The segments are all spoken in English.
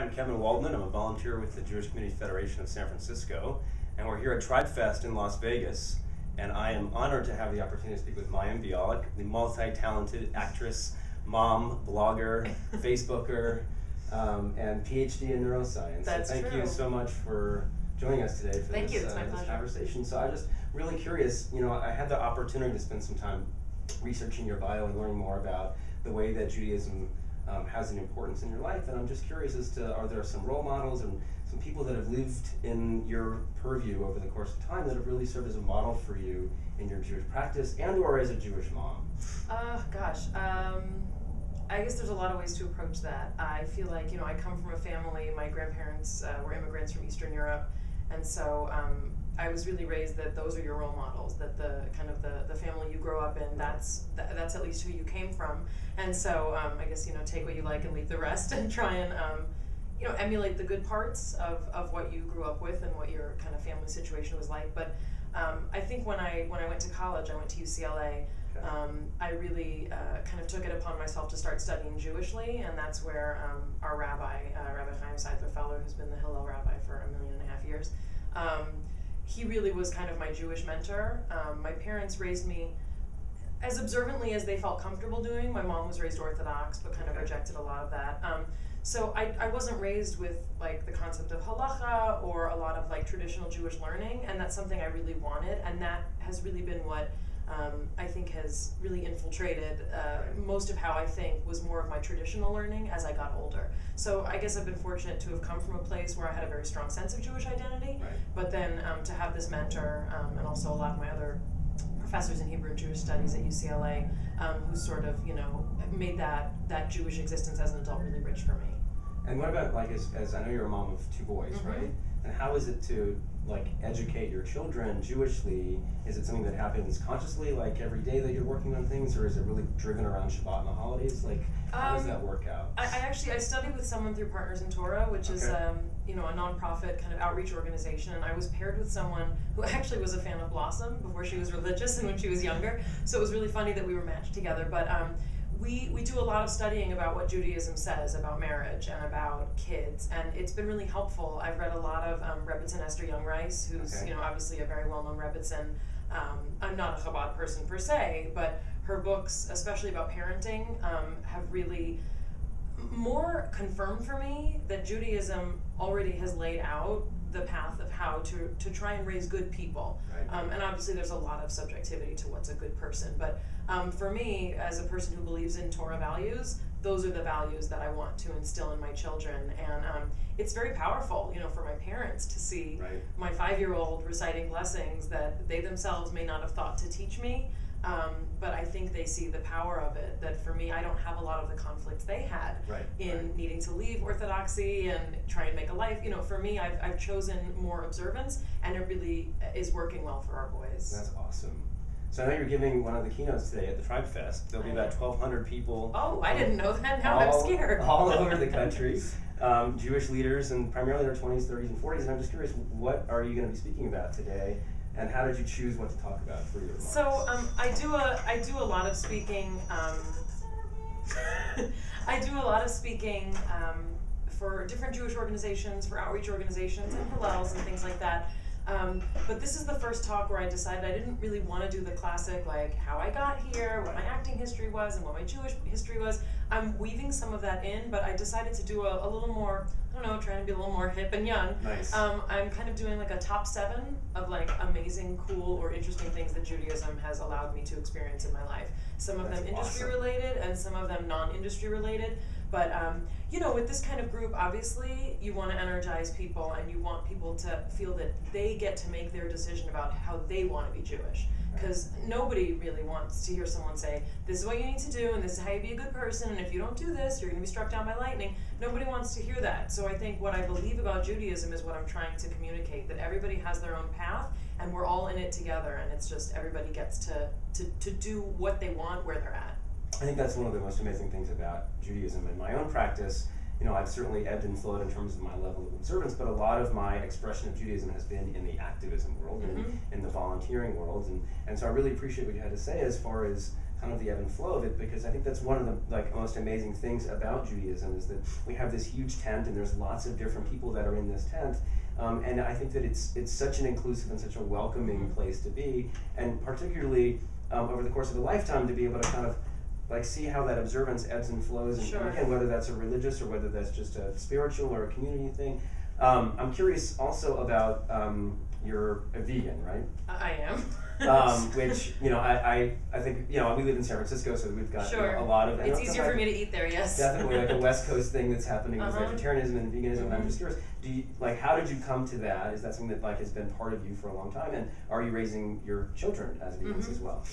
I'm Kevin Waldman. I'm a volunteer with the Jewish Community Federation of San Francisco, and we're here at Tribefest in Las Vegas, and I am honored to have the opportunity to speak with Mayim Bialik, the multi-talented actress, mom, blogger, Facebooker, and PhD in neuroscience. That's so thank true. you so much for joining us today for this conversation. So I'm just really curious, I had the opportunity to spend some time researching your bio and learning more about the way that Judaism has an importance in your life, and I'm just curious as to, are there some role models and some people that have lived in your purview over the course of time that have really served as a model for you in your Jewish practice and or as a Jewish mom? I guess there's a lot of ways to approach that. I feel like, I come from a family, my grandparents were immigrants from Eastern Europe, and so I was really raised that those are your role models, that the family you grow up in, that's at least who you came from. And so I guess, take what you like and leave the rest, and try and emulate the good parts of what you grew up with and what your kind of family situation was like. But I think when I went to college, I went to UCLA. I really kind of took it upon myself to start studying Jewishly, and that's where our rabbi, Rabbi Chaim Seidler-Feller, who's been the Hillel rabbi for 1.5 years, he really was kind of my Jewish mentor. My parents raised me as observantly as they felt comfortable doing. My mom was raised Orthodox, but kind of rejected a lot of that. So I wasn't raised with like the concept of halacha or a lot of like traditional Jewish learning, and that's something I really wanted, and that has really been what I think has really infiltrated most of how I think was more of my traditional learning as I got older. So I guess I've been fortunate to have come from a place where I had a very strong sense of Jewish identity, but then to have this mentor and also a lot of my other professors in Hebrew and Jewish studies at UCLA who sort of, made that Jewish existence as an adult really rich for me. And what about, like, as I know you're a mom of 2 boys, right? And how is it to, like, educate your children Jewishly? Is it something that happens consciously, like every day that you're working on things, or is it really driven around Shabbat and the holidays? Like, how does that work out? I studied with someone through Partners in Torah, which is a nonprofit kind of outreach organization, and I was paired with someone who actually was a fan of Blossom before she was religious and when she was younger. So it was really funny that we were matched together. But we do a lot of studying about what Judaism says about marriage and about kids, and it's been really helpful. I've read a lot of Rebbitzin Esther Young-Rice, who's obviously a very well-known Rebbitzin. I'm not a Chabad person per se, but her books, especially about parenting, have really more confirmed for me that Judaism already has laid out the path of how to try and raise good people. And obviously there's a lot of subjectivity to what's a good person, but for me, as a person who believes in Torah values, those are the values that I want to instill in my children. And it's very powerful, for my parents to see my 5-year-old reciting blessings that they themselves may not have thought to teach me. But I think they see the power of it, that for me, I don't have a lot of the conflicts they had in needing to leave Orthodoxy and try and make a life. For me, I've chosen more observance, and it really is working well for our boys. That's awesome. So I know you're giving one of the keynotes today at the Tribefest. There'll be about 1,200 people. Oh, I didn't know that. Now I'm scared. All over the country. Jewish leaders, and primarily in their 20s, 30s, and 40s. And I'm just curious, what are you going to be speaking about today? And how did you choose what to talk about for your remarks? So I do a lot of speaking. I do a lot of speaking for different Jewish organizations, for outreach organizations, and Hillels and things like that. But this is the first talk where I decided I didn't really want to do the classic, like how I got here, what my acting history was, and what my Jewish history was. I'm weaving some of that in, but I decided to do a little more, trying to be a little more hip and young. Nice. I'm kind of doing like a top 7 of like amazing, cool, or interesting things that Judaism has allowed me to experience in my life. Some of them industry related, and some of them non-industry related. But with this kind of group, obviously, you want to energize people, and you want people to feel that they get to make their decision about how they want to be Jewish. Because nobody really wants to hear someone say, this is what you need to do, and this is how you be a good person, and if you don't do this, you're going to be struck down by lightning. Nobody wants to hear that. So I think what I believe about Judaism is what I'm trying to communicate, that everybody has their own path, and we're all in it together, and it's just everybody gets to do what they want where they're at. I think that's one of the most amazing things about Judaism. In my own practice, I've certainly ebbed and flowed in terms of my level of observance, but a lot of my expression of Judaism has been in the activism world and in the volunteering world. And so I really appreciate what you had to say as far as kind of the ebb and flow of it, because I think that's one of the most amazing things about Judaism is that we have this huge tent and there's lots of different people that are in this tent. And I think that it's such an inclusive and such a welcoming place to be, and particularly over the course of a lifetime to be able to kind of see how that observance ebbs and flows, and, sure. and again, whether that's a religious or whether that's just a spiritual or a community thing. I'm curious also about you're a vegan, right? I am. Which, I think, we live in San Francisco, so we've got sure. A lot of... It's easier for me to eat there, yes. Definitely a West Coast thing that's happening with vegetarianism and veganism, and I'm just curious, how did you come to that? Is that something that has been part of you for a long time, and are you raising your children as vegans as well?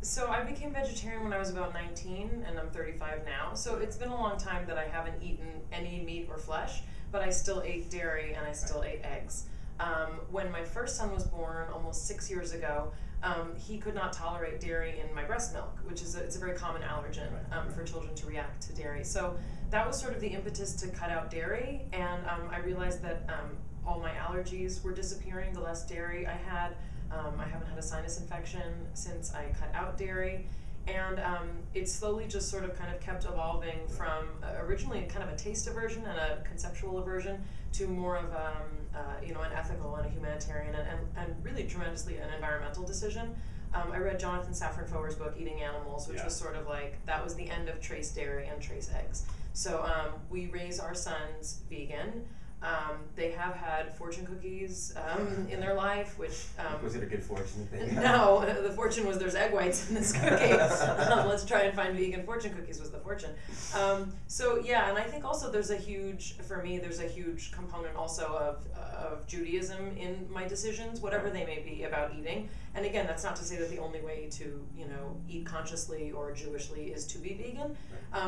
So I became vegetarian when I was about 19, and I'm 35 now, so it's been a long time that I haven't eaten any meat or flesh, but I still ate dairy and I still ate eggs. When my first son was born almost 6 years ago, he could not tolerate dairy in my breast milk, which is it's a very common allergen for children to react to dairy. So that was sort of the impetus to cut out dairy, and I realized that all my allergies were disappearing the less dairy I had. I haven't had a sinus infection since I cut out dairy. And it slowly just sort of kind of kept evolving from originally kind of a taste aversion and a conceptual aversion to more of an ethical and a humanitarian and really tremendously an environmental decision. I read Jonathan Safran Foer's book, Eating Animals, which was sort of that was the end of trace dairy and trace eggs. So we raise our sons vegan. They have had fortune cookies in their life, which... was it a good fortune thing? No, the fortune was there's egg whites in this cookie. Let's try and find vegan fortune cookies was the fortune. So yeah, and I think also there's a huge component also of Judaism in my decisions, whatever they may be about eating. And again, that's not to say that the only way to eat consciously or Jewishly is to be vegan.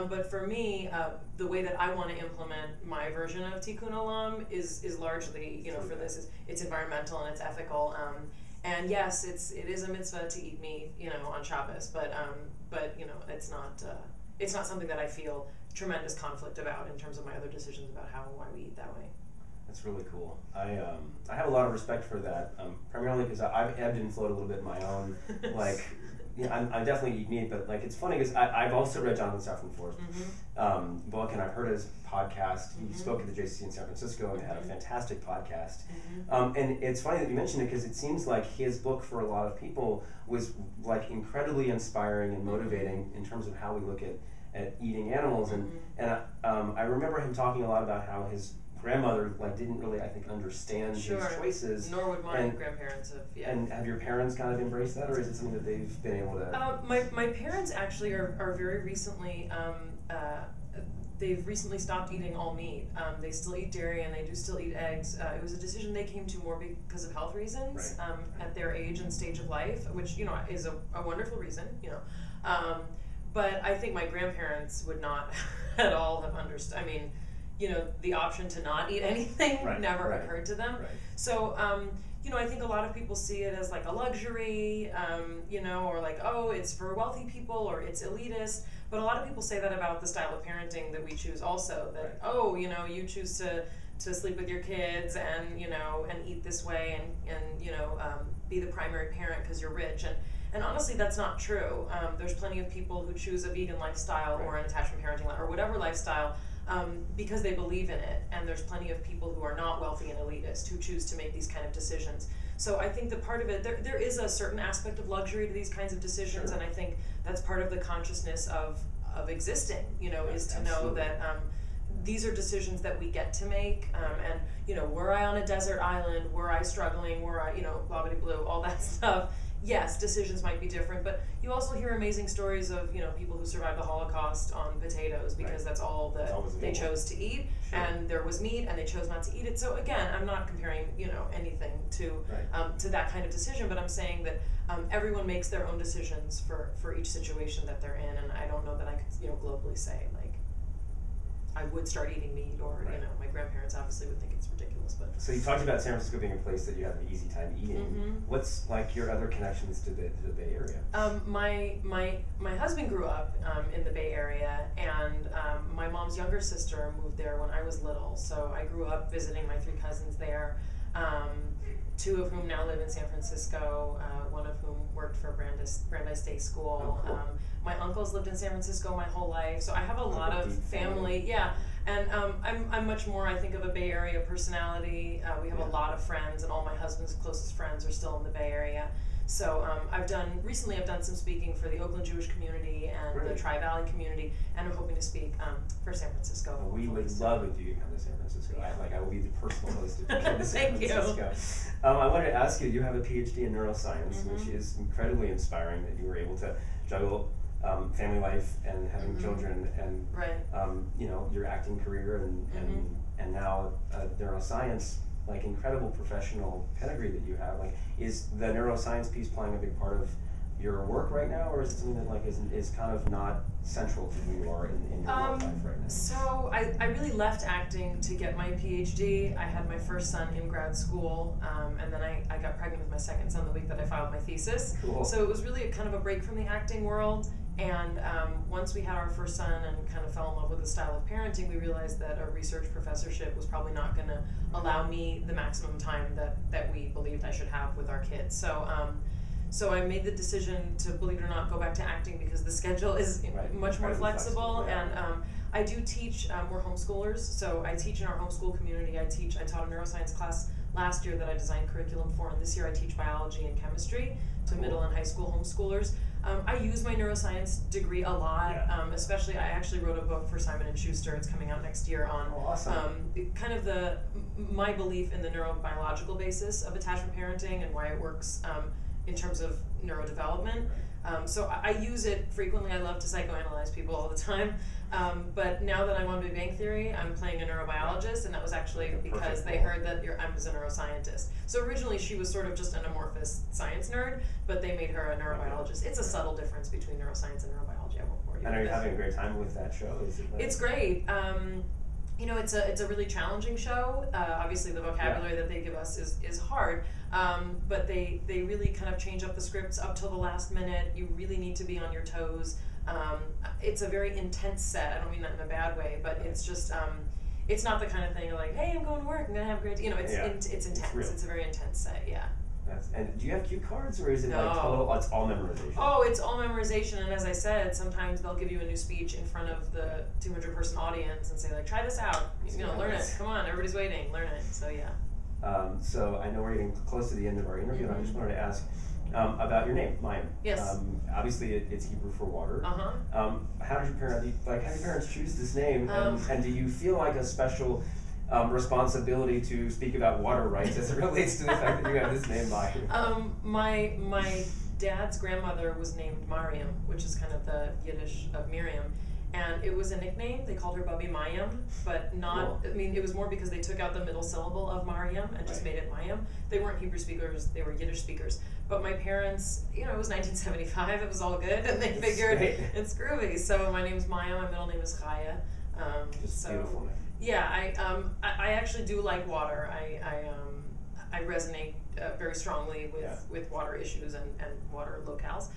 But for me, the way that I want to implement my version of Tikkun Olam is largely, for this, it's environmental and it's ethical. And yes, it is a mitzvah to eat meat, on Shabbos, but it's not something that I feel tremendous conflict about in terms of my other decisions about how and why we eat that way. That's really cool. I have a lot of respect for that, primarily because I've ebbed and flowed a little bit in my own, I definitely eat meat, but it's funny because I've also read Jonathan Safran Foer's book, and I've heard his podcast. He spoke at the JCC in San Francisco and had a fantastic podcast. And it's funny that you mentioned it because it seems like his book for a lot of people was incredibly inspiring and motivating in terms of how we look at eating animals. And I remember him talking a lot about how his grandmother didn't really, I think, understand his choices. Nor would my grandparents have. Yeah. And have your parents kind of embraced that, or is it something that they've been able to? My parents actually are very recently. They've recently stopped eating all meat. They still eat dairy and they do still eat eggs. It was a decision they came to more because of health reasons at their age and stage of life, which is a wonderful reason. But I think my grandparents would not at all have understood. I mean, the option to not eat anything never occurred to them. So, I think a lot of people see it as a luxury, or oh, it's for wealthy people or it's elitist. But a lot of people say that about the style of parenting that we choose also, that, oh, you choose to sleep with your kids and, and eat this way and be the primary parent because you're rich. And honestly, that's not true. There's plenty of people who choose a vegan lifestyle or an attachment parenting or whatever lifestyle because they believe in it, and there's plenty of people who are not wealthy and elitist who choose to make these kind of decisions. So I think that part of it, there is a certain aspect of luxury to these kinds of decisions, and I think that's part of the consciousness of existing, is to know that these are decisions that we get to make, and were I on a desert island, were I struggling, were I, blah, blah, blah, all that stuff. Yes, decisions might be different, but you also hear amazing stories of people who survived the Holocaust on potatoes because that's all that they chose to eat, and there was meat, and they chose not to eat it. So again, I'm not comparing anything to that kind of decision, but I'm saying that everyone makes their own decisions for each situation that they're in, and I don't know that I could globally say I would start eating meat, or my grandparents obviously would think it's ridiculous. But so you talked about San Francisco being a place that you have an easy time eating. What's your other connections to the Bay Area? My husband grew up in the Bay Area, and my mom's younger sister moved there when I was little. So I grew up visiting my 3 cousins there. Two of whom now live in San Francisco, one of whom worked for Brandeis Day School. Oh, cool. My uncles lived in San Francisco my whole life, so I have a lot of family. Yeah, and I'm much more, I think, of a Bay Area personality. We have a lot of friends, and all my husband's closest friends are still in the Bay Area. So recently I've done some speaking for the Oakland Jewish community and the Tri-Valley community, and I'm hoping to speak for San Francisco. Well, we would love if you could come to San Francisco. I will be the personal host if you come to San Francisco. I wanted to ask you have a PhD in neuroscience, which is incredibly inspiring that you were able to juggle family life and having children and your acting career and now neuroscience. Like incredible professional pedigree that you have. Like, is the neuroscience piece playing a big part of your work right now, or is it something that is kind of not central to who you are in your work life right now? So I really left acting to get my PhD. I had my first son in grad school, and then I got pregnant with my second son the week that I filed my thesis. Cool. So it was really kind of a break from the acting world. And once we had our first son and kind of fell in love with the style of parenting, we realized that a research professorship was probably not going to allow me the maximum time that we believed I should have with our kids. So I made the decision to, believe it or not, go back to acting because the schedule is much more flexible. And I do teach, we're homeschoolers, so I teach in our homeschool community. I taught a neuroscience class last year that I designed curriculum for, and this year I teach biology and chemistry to middle and high school homeschoolers. I use my neuroscience degree a lot, especially I actually wrote a book for Simon & Schuster. It's coming out next year on kind of my belief in the neurobiological basis of attachment parenting and why it works in terms of neurodevelopment. So I use it frequently. I love to psychoanalyze people all the time. But now that I'm on Big Bang Theory, I'm playing a neurobiologist, and that was actually because they heard that I was a neuroscientist. So originally she was sort of just an amorphous science nerd, but they made her a neurobiologist. It's a subtle difference between neuroscience and neurobiology. I won't bore you. And are you having a great time with that show? It's great. It's a really challenging show. Obviously the vocabulary that they give us is hard, but they really kind of change up the scripts up till the last minute. You really need to be on your toes. It's a very intense set. I don't mean that in a bad way, but it's just it's not the kind of thing like, hey, I'm going to work, I'm gonna have a great, it's intense. It's a very intense set. Yeah. And do you have cue cards, or is it like total? It's all memorization. Oh, it's all memorization, and as I said, sometimes they'll give you a new speech in front of the 200-person audience and say like, try this out. Learn it. Come on, everybody's waiting. Learn it. So yeah. So I know we're getting close to the end of our interview, and I just wanted to ask about your name, Mayim. Yes. Obviously, it's Hebrew for water. How did your parents choose this name, and do you feel like a special responsibility to speak about water rights as it relates to the fact that you have this name, Mayim? My dad's grandmother was named Mariam, which is kind of the Yiddish of Miriam. And it was a nickname. They called her Bubby Mayim, but not, I mean, it was more because they took out the middle syllable of Mariam and just made it Mayim. They weren't Hebrew speakers, they were Yiddish speakers. But my parents, it was 1975, it was all good, and they figured it's groovy. So my name's Mayim, my middle name is Chaya. Just beautiful name. Yeah, I actually do like water. I resonate very strongly with water issues and water locales.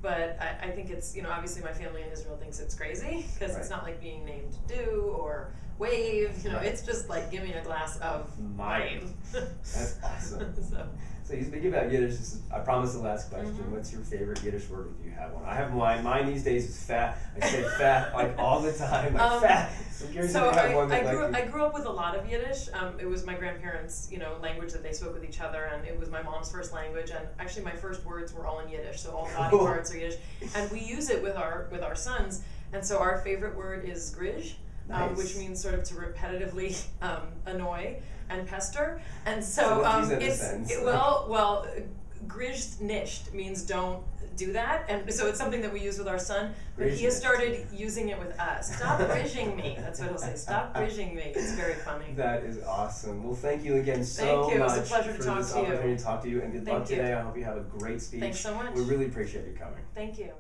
But I think it's, obviously my family in Israel thinks it's crazy because it's not like being named Dew or Wave, it's just like, give me a glass of wine. That's awesome. So you speak about Yiddish. I promise the last question. What's your favorite Yiddish word if you have one? I have mine. Mine these days is fat. I say fat like all the time. Like fat. So I grew up with a lot of Yiddish. It was my grandparents' language that they spoke with each other, and it was my mom's first language. And actually, my first words were all in Yiddish. So all body parts are Yiddish, and we use it with our sons. And so our favorite word is grij. Which means sort of to repetitively annoy and pester, and so grij nicht means don't do that, and so it's something that we use with our son. But he has started using it with us. Stop grijing me. That's what he'll say. Stop grijing me. It's very funny. That is awesome. Well, thank you again so much. It was a pleasure to talk to you. And good luck today. I hope you have a great speech. Thanks so much. We really appreciate you coming. Thank you.